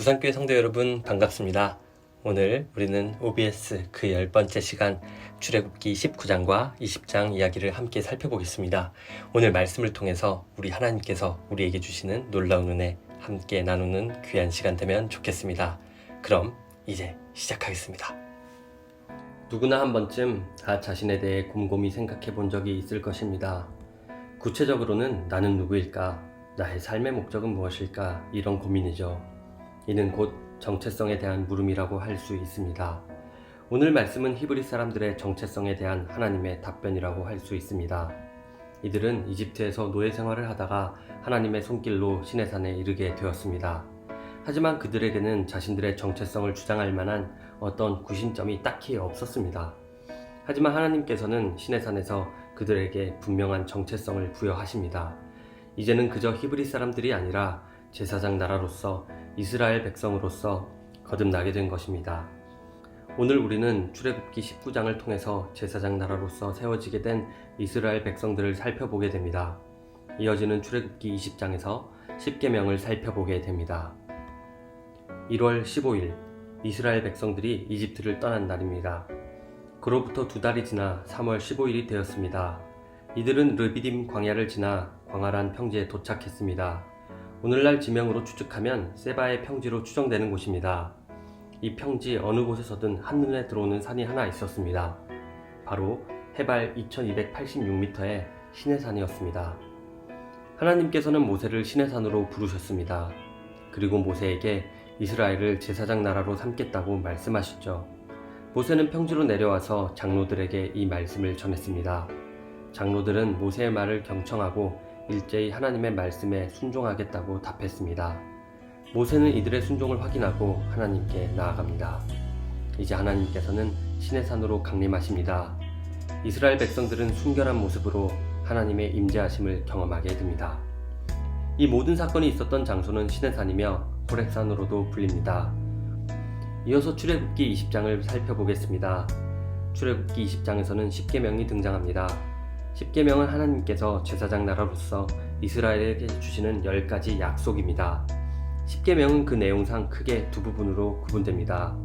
부산교회 성도 여러분 반갑습니다. 오늘 우리는 OBS 그 10번째 시간 출애굽기 19장과 20장 이야기를 함께 살펴보겠습니다. 오늘 말씀을 통해서 우리 하나님께서 우리에게 주시는 놀라운 은혜 함께 나누는 귀한 시간 되면 좋겠습니다. 그럼 이제 시작하겠습니다. 누구나 한 번쯤 다 자신에 대해 곰곰이 생각해 본 적이 있을 것입니다. 구체적으로는 나는 누구일까? 나의 삶의 목적은 무엇일까? 이런 고민이죠. 이는 곧 정체성에 대한 물음이라고 할 수 있습니다. 오늘 말씀은 히브리 사람들의 정체성에 대한 하나님의 답변이라고 할 수 있습니다. 이들은 이집트에서 노예 생활을 하다가 하나님의 손길로 시내산에 이르게 되었습니다. 하지만 그들에게는 자신들의 정체성을 주장할 만한 어떤 구심점이 딱히 없었습니다. 하지만 하나님께서는 시내산에서 그들에게 분명한 정체성을 부여하십니다. 이제는 그저 히브리 사람들이 아니라 제사장 나라로서 이스라엘 백성으로서 거듭나게 된 것입니다. 오늘 우리는 출애굽기 19장을 통해서 제사장 나라로서 세워지게 된 이스라엘 백성들을 살펴보게 됩니다. 이어지는 출애굽기 20장에서 십계명을 살펴보게 됩니다. 1월 15일 이스라엘 백성들이 이집트를 떠난 날입니다. 그로부터 2달이 지나 3월 15일이 되었습니다. 이들은 르비딤 광야를 지나 광활한 평지에 도착했습니다. 오늘날 지명으로 추측하면 세바의 평지로 추정되는 곳입니다. 이 평지 어느 곳에서든 한눈에 들어오는 산이 하나 있었습니다. 바로 해발 2286m의 시내산이었습니다. 하나님께서는 모세를 시내산으로 부르셨습니다. 그리고 모세에게 이스라엘을 제사장 나라로 삼겠다고 말씀하셨죠. 모세는 평지로 내려와서 장로들에게 이 말씀을 전했습니다. 장로들은 모세의 말을 경청하고 일제히 하나님의 말씀에 순종하겠다고 답했습니다. 모세는 이들의 순종을 확인하고 하나님께 나아갑니다. 이제 하나님께서는 시내산으로 강림하십니다. 이스라엘 백성들은 순결한 모습으로 하나님의 임재하심을 경험하게 됩니다. 이 모든 사건이 있었던 장소는 시내산이며 호렙산으로도 불립니다. 이어서 출애굽기 20장을 살펴보겠습니다. 출애굽기 20장에서는 십계명이 등장합니다. 십계명은 하나님께서 제사장 나라로서 이스라엘에게 주시는 10가지 약속입니다. 십계명은 그 내용상 크게 두 부분으로 구분됩니다.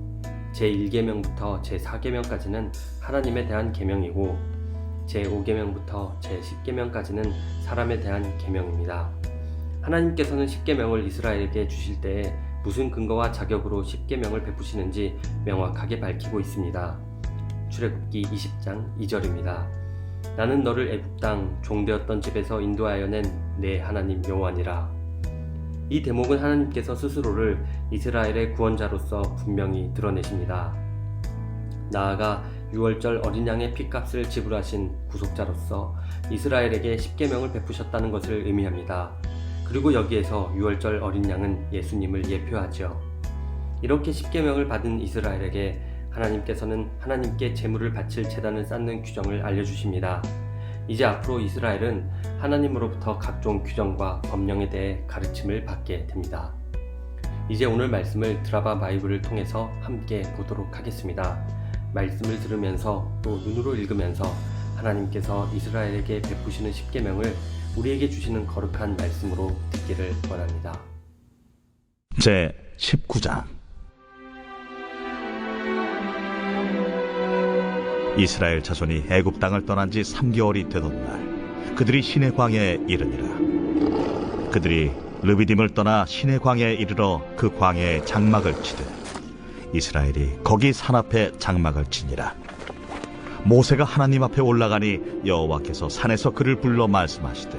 제1계명부터 제4계명까지는 하나님에 대한 계명이고 제5계명부터 제10계명까지는 사람에 대한 계명입니다. 하나님께서는 십계명을 이스라엘에게 주실 때에 무슨 근거와 자격으로 십계명을 베푸시는지 명확하게 밝히고 있습니다. 출애굽기 20장 2절입니다. 나는 너를 애굽 땅 종되었던 집에서 인도하여 낸 내 하나님 여호와니라. 이 대목은 하나님께서 스스로를 이스라엘의 구원자로서 분명히 드러내십니다. 나아가 유월절 어린 양의 핏값을 지불하신 구속자로서 이스라엘에게 십계명을 베푸셨다는 것을 의미합니다. 그리고 여기에서 유월절 어린 양은 예수님을 예표하죠. 이렇게 십계명을 받은 이스라엘에게 하나님께서는 하나님께 제물을 바칠 제단을 쌓는 규정을 알려주십니다. 이제 앞으로 이스라엘은 하나님으로부터 각종 규정과 법령에 대해 가르침을 받게 됩니다. 이제 오늘 말씀을 드라바 바이블을 통해서 함께 보도록 하겠습니다. 말씀을 들으면서 또 눈으로 읽으면서 하나님께서 이스라엘에게 베푸시는 십계명을 우리에게 주시는 거룩한 말씀으로 듣기를 원합니다. 제 19장 이스라엘 자손이 애굽 땅을 떠난 지 3개월이 되던 날 그들이 시내 광야에 이르니라. 그들이 르비딤을 떠나 시내 광야에 이르러 그 광야에 장막을 치되 이스라엘이 거기 산 앞에 장막을 치니라. 모세가 하나님 앞에 올라가니 여호와께서 산에서 그를 불러 말씀하시되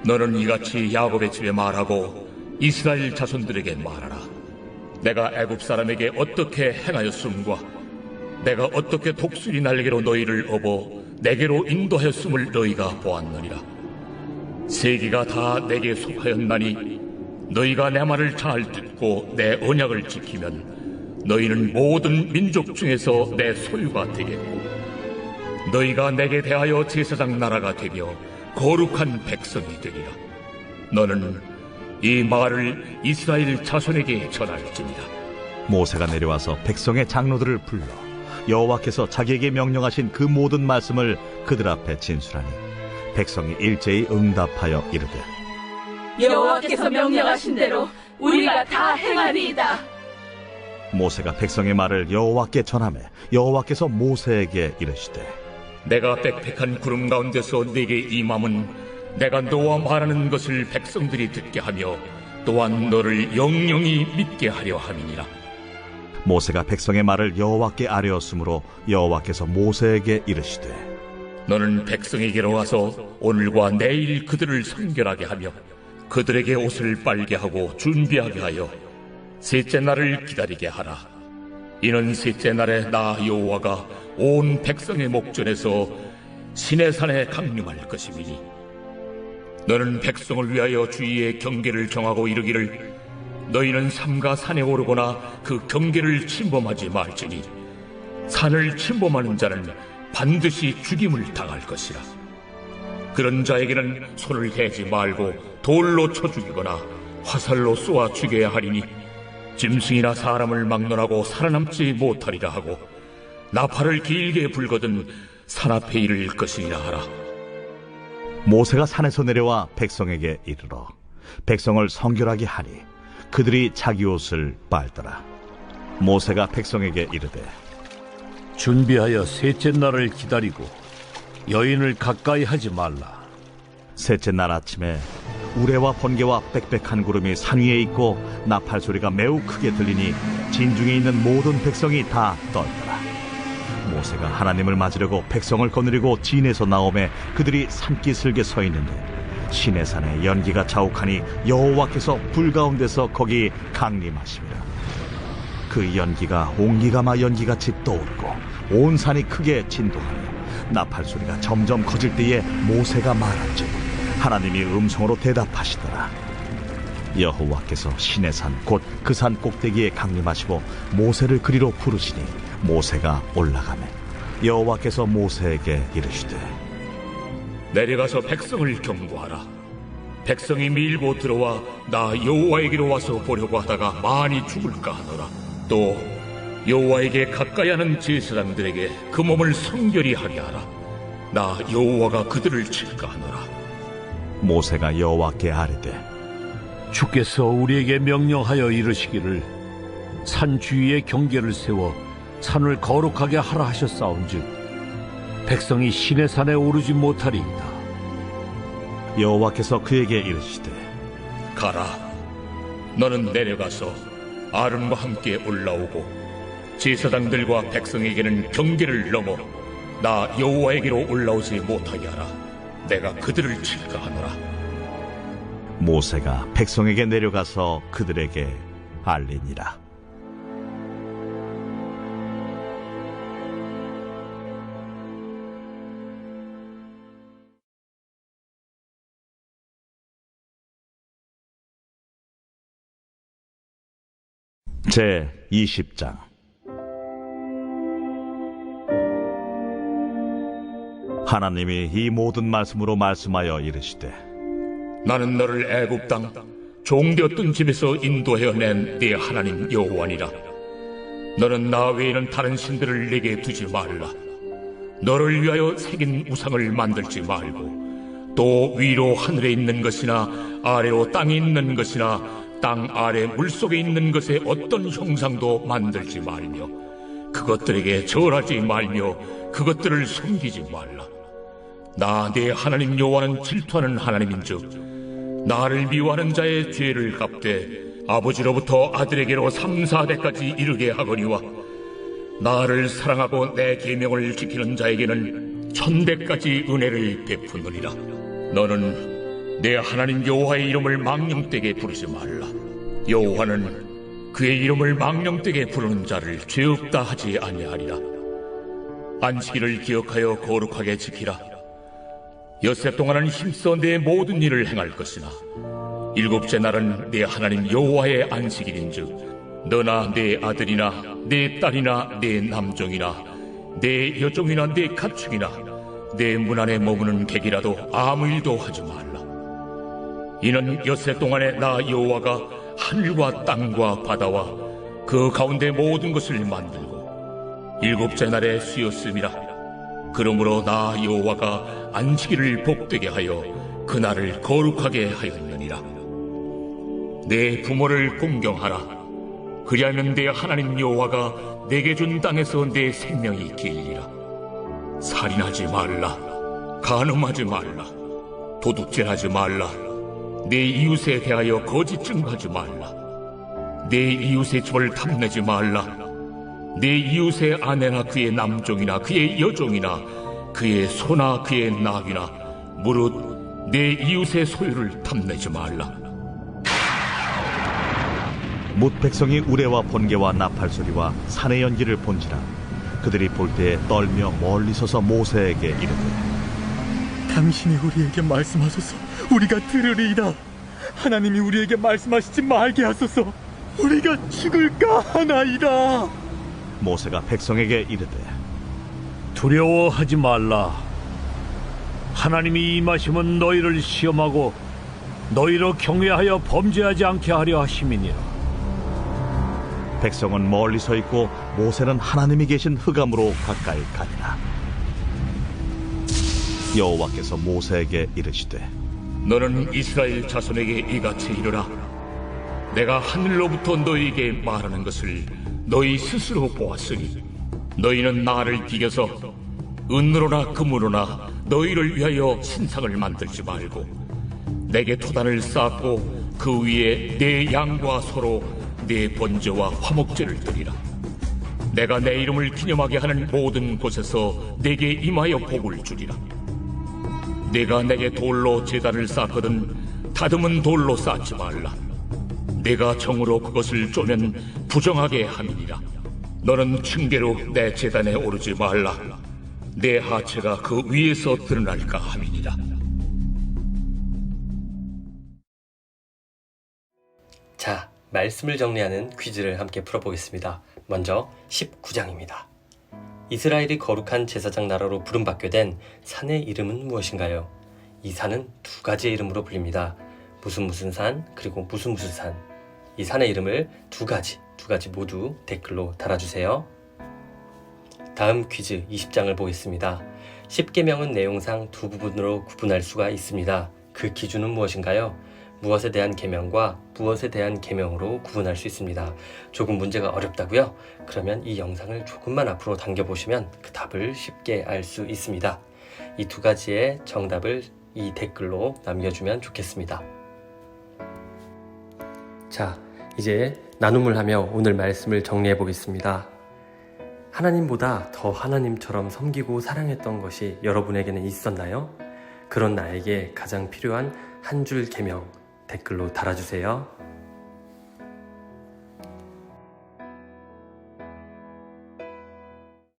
너는 이같이 야곱의 집에 말하고 이스라엘 자손들에게 말하라. 내가 애굽 사람에게 어떻게 행하였음과 내가 어떻게 독수리 날개로 너희를 업어 내게로 인도하였음을 너희가 보았느니라. 세계가 다 내게 속하였나니 너희가 내 말을 잘 듣고 내 언약을 지키면 너희는 모든 민족 중에서 내 소유가 되겠고 너희가 내게 대하여 제사장 나라가 되며 거룩한 백성이 되리라. 너는 이 말을 이스라엘 자손에게 전할지니라. 모세가 내려와서 백성의 장로들을 불러 여호와께서 자기에게 명령하신 그 모든 말씀을 그들 앞에 진술하니 백성이 일제히 응답하여 이르되 여호와께서 명령하신 대로 우리가 다 행하리이다. 모세가 백성의 말을 여호와께 전하매 여호와께서 모세에게 이르시되 내가 빽빽한 구름 가운데서 네게 임함은 내가 너와 말하는 것을 백성들이 듣게 하며 또한 너를 영영히 믿게 하려 함이니라. 모세가 백성의 말을 여호와께 아뢰었으므로 여호와께서 모세에게 이르시되 너는 백성에게로 와서 오늘과 내일 그들을 성결하게 하며 그들에게 옷을 빨게 하고 준비하게 하여 셋째 날을 기다리게 하라. 이는 셋째 날에 나 여호와가 온 백성의 목전에서 시내산에 강림할 것임이니 너는 백성을 위하여 주위에 경계를 정하고 이르기를 너희는 삼가 산에 오르거나 그 경계를 침범하지 말지니 산을 침범하는 자는 반드시 죽임을 당할 것이라. 그런 자에게는 손을 대지 말고 돌로 쳐 죽이거나 화살로 쏘아 죽여야 하리니 짐승이나 사람을 막론하고 살아남지 못하리라 하고 나팔을 길게 불거든 산 앞에 이를 것이니라 하라. 모세가 산에서 내려와 백성에게 이르러 백성을 성결하게 하니 그들이 자기 옷을 빨더라. 모세가 백성에게 이르되 준비하여 셋째 날을 기다리고 여인을 가까이 하지 말라. 셋째 날 아침에 우레와 번개와 빽빽한 구름이 산 위에 있고 나팔 소리가 매우 크게 들리니 진중에 있는 모든 백성이 다 떨더라. 모세가 하나님을 맞으려고 백성을 거느리고 진에서 나오매 그들이 산기슭에 서 있는데 시내산에 연기가 자욱하니 여호와께서 불 가운데서 거기 강림하심이라. 그 연기가 옹기가마 연기같이 떠오르고 온 산이 크게 진동하며 나팔 소리가 점점 커질 때에 모세가 말한즉 하나님이 음성으로 대답하시더라. 여호와께서 시내산 곧 그 산 꼭대기에 강림하시고 모세를 그리로 부르시니 모세가 올라가매 여호와께서 모세에게 이르시되 내려가서 백성을 경고하라. 백성이 밀고 들어와 나 여호와에게로 와서 보려고 하다가 많이 죽을까 하노라. 또 여호와에게 가까이 하는 제사장들에게 그 몸을 성결히 하게 하라. 나 여호와가 그들을 칠까 하노라. 모세가 여호와께 아뢰되 주께서 우리에게 명령하여 이르시기를 산 주위에 경계를 세워 산을 거룩하게 하라 하셨사온즉 백성이 시내산에 오르지 못하리이다. 여호와께서 그에게 이르시되 가라. 너는 내려가서 아론과 함께 올라오고 제사장들과 백성에게는 경계를 넘어 나 여호와에게로 올라오지 못하게 하라. 내가 그들을 칠까 하노라. 모세가 백성에게 내려가서 그들에게 알리니라. 제 20장. 하나님이 이 모든 말씀으로 말씀하여 이르시되 나는 너를 애굽 땅 종되었던 집에서 인도하여 낸 네 하나님 여호와니라. 너는 나 외에는 다른 신들을 내게 두지 말라. 너를 위하여 새긴 우상을 만들지 말고 또 위로 하늘에 있는 것이나 아래로 땅에 있는 것이나 땅 아래 물속에 있는 것에 어떤 형상도 만들지 말며 그것들에게 절하지 말며 그것들을 섬기지 말라. 나 네 하나님 여호와는 질투하는 하나님인즉 나를 미워하는 자의 죄를 갚되 아버지로부터 아들에게로 3, 4대까지 이르게 하거니와 나를 사랑하고 내 계명을 지키는 자에게는 1000대까지 은혜를 베푸느니라. 너는 내 하나님 여호와의 이름을 망령되게 부르지 말라. 여호와는 그의 이름을 망령되게 부르는 자를 죄 없다 하지 아니하리라. 안식일을 기억하여 거룩하게 지키라. 엿새 동안은 힘써 내 모든 일을 행할 것이나 일곱째 날은 내 하나님 여호와의 안식일인즉 너나 내 아들이나 내 딸이나 내 남종이나 내 여종이나 내 가축이나 내 문 안에 머무는 객이라도 아무 일도 하지 말라. 이는 엿새 동안에 나 여호와가 하늘과 땅과 바다와 그 가운데 모든 것을 만들고 일곱째 날에 쉬었음이라. 그러므로 나 여호와가 안식일을 복되게 하여 그날을 거룩하게 하였느니라. 내 부모를 공경하라. 그리하면 내 하나님 여호와가 내게 준 땅에서 내 생명이 길리라. 살인하지 말라. 간음하지 말라. 도둑질하지 말라. 내 이웃에 대하여 거짓 증거하지 말라. 내 이웃의 집을 탐내지 말라. 내 이웃의 아내나 그의 남종이나 그의 여종이나 그의 소나 그의 나귀나 무릇 내 이웃의 소유를 탐내지 말라. 뭇 백성이 우레와 번개와 나팔 소리와 산의 연기를 본지라 그들이 볼 때에 떨며 멀리 서서 모세에게 이르되 당신이 우리에게 말씀하소서. 우리가 들으리이다. 하나님이 우리에게 말씀하시지 말게 하소서. 우리가 죽을까 하나이다. 모세가 백성에게 이르되 두려워하지 말라. 하나님이 임하심은 너희를 시험하고 너희로 경외하여 범죄하지 않게 하려 하심이니라. 백성은 멀리 서 있고 모세는 하나님이 계신 흑암으로 가까이 가니라. 여호와께서 모세에게 이르시되 너는 이스라엘 자손에게 이같이 이르라. 내가 하늘로부터 너희에게 말하는 것을 너희 스스로 보았으니 너희는 나를 비겨서 은으로나 금으로나 너희를 위하여 신상을 만들지 말고 내게 토단을 쌓고 그 위에 내 양과 소로 내 번제와 화목제를 드리라. 내가 내 이름을 기념하게 하는 모든 곳에서 내게 임하여 복을 주리라. 내가 내게 돌로 제단을 쌓거든 다듬은 돌로 쌓지 말라. 내가 정으로 그것을 쪼면 부정하게 함이니라. 너는 층계로 내 제단에 오르지 말라. 내 하체가 그 위에서 드러날까 함이니라. 자, 말씀을 정리하는 퀴즈를 함께 풀어보겠습니다. 먼저 19장입니다. 이스라엘이 거룩한 제사장 나라로 부름받게 된 산의 이름은 무엇인가요? 이 산은 두 가지의 이름으로 불립니다. 무슨 산, 그리고 무슨 산. 이 산의 이름을 두 가지 모두 댓글로 달아주세요. 다음 퀴즈 20장을 보겠습니다. 10계명은 내용상 두 부분으로 구분할 수가 있습니다. 그 기준은 무엇인가요? 무엇에 대한 계명과 무엇에 대한 계명으로 구분할 수 있습니다. 조금 문제가 어렵다고요? 그러면 이 영상을 조금만 앞으로 당겨보시면 그 답을 쉽게 알 수 있습니다. 이 두 가지의 정답을 이 댓글로 남겨주면 좋겠습니다. 자, 이제 나눔을 하며 오늘 말씀을 정리해 보겠습니다. 하나님보다 더 하나님처럼 섬기고 사랑했던 것이 여러분에게는 있었나요? 그런 나에게 가장 필요한 한 줄 계명 댓글로 달아주세요.